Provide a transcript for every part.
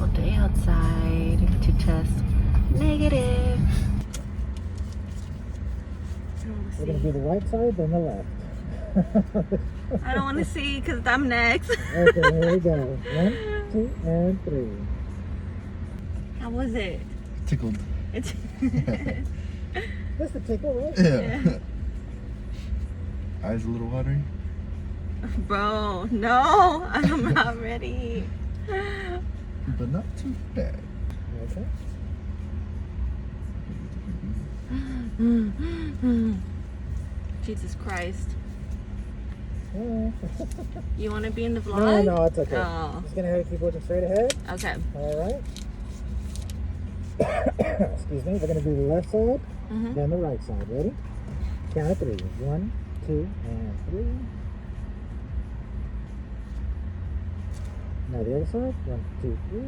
beautiful day outside to test negative. We're going to do the right side, then the left. I don't want to see because I'm next. Okay, here we go. 1, 2, and 3. How was it? Tickled. It's That's the tickle, right? Yeah. Eyes a little watery. Bro, no, I'm not ready. But not too bad. Okay. Jesus Christ. Yeah. You want to be in the vlog? No, it's okay. Oh. Just going to have you keep looking straight ahead. Okay. All right. Excuse me. We're going to do the left side, then the right side. Ready? Count of 3. 1, 2, and 3. Now the other side. 1, 2, 3.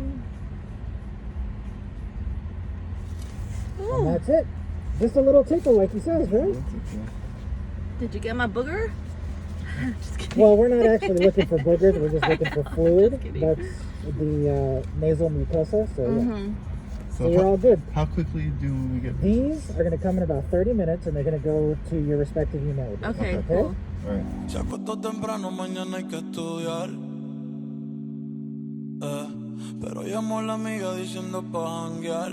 Ooh. And that's it. Just a little tickle, like he says, right? Did you get my booger? Just kidding. Well, we're not actually looking for boogers. We're just looking for fluid. Just kidding. That's the nasal mucosa. So, yeah. So So you're all good. How quickly do we get These are going to come in about 30 minutes, and they're going to go to your respective humidity. Okay, cool. All right. Se acostó temprano, mañana hay que estudiar. Pero llamó a la amiga diciendo pa' janguear.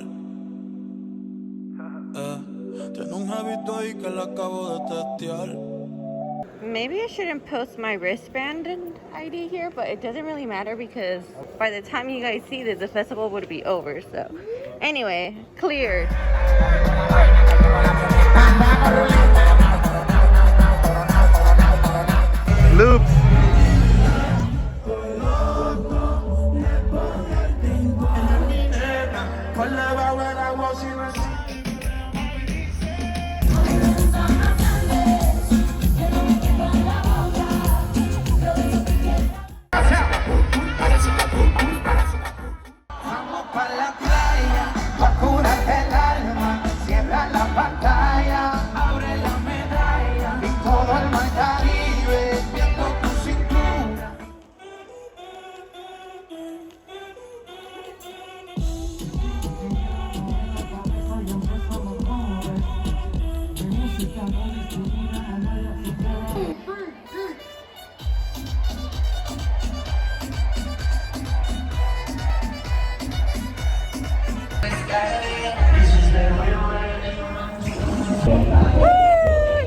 Tiene un jevito ahí que la acabo de testear. Maybe I shouldn't post my wristband and ID here, but it doesn't really matter because by the time you guys see this, the festival would be over. So anyway, cleared. Loops.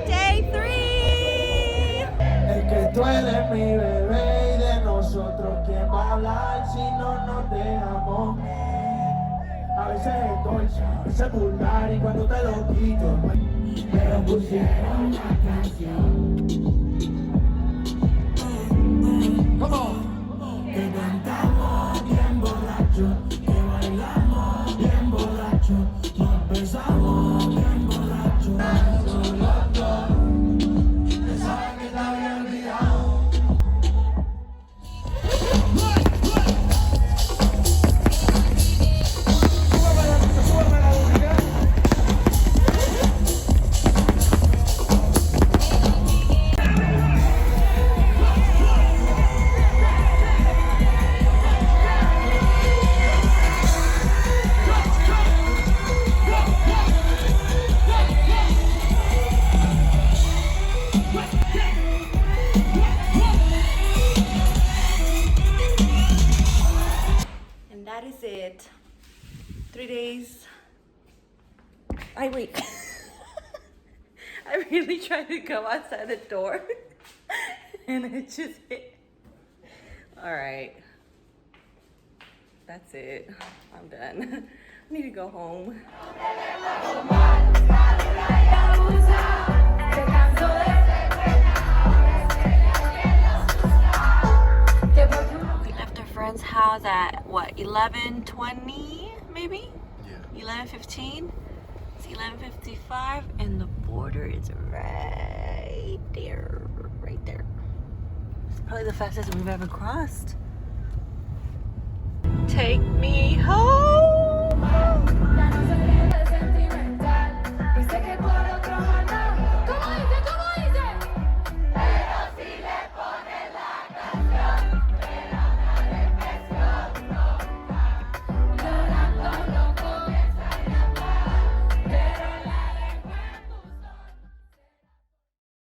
Day 3! Es que tú eres mi bebé y de nosotros quién va a hablar si no nos dejamos. A veces es dolce, a veces vulgar y cuando te lo quito, pero pusieron una canción. Come on. Que cantamos bien borracho, que bailamos bien borracho, nos besamos bien borracho. And that is it. 3 days. Wait. I really tried to go outside the door and it just hit. Alright. That's it. I'm done. I need to go home. We left our friend's house at what, 11:20 maybe? Yeah. 11:15. It's 11:55 and the border is right there. Right there. It's probably the fastest we've ever crossed. Take me home.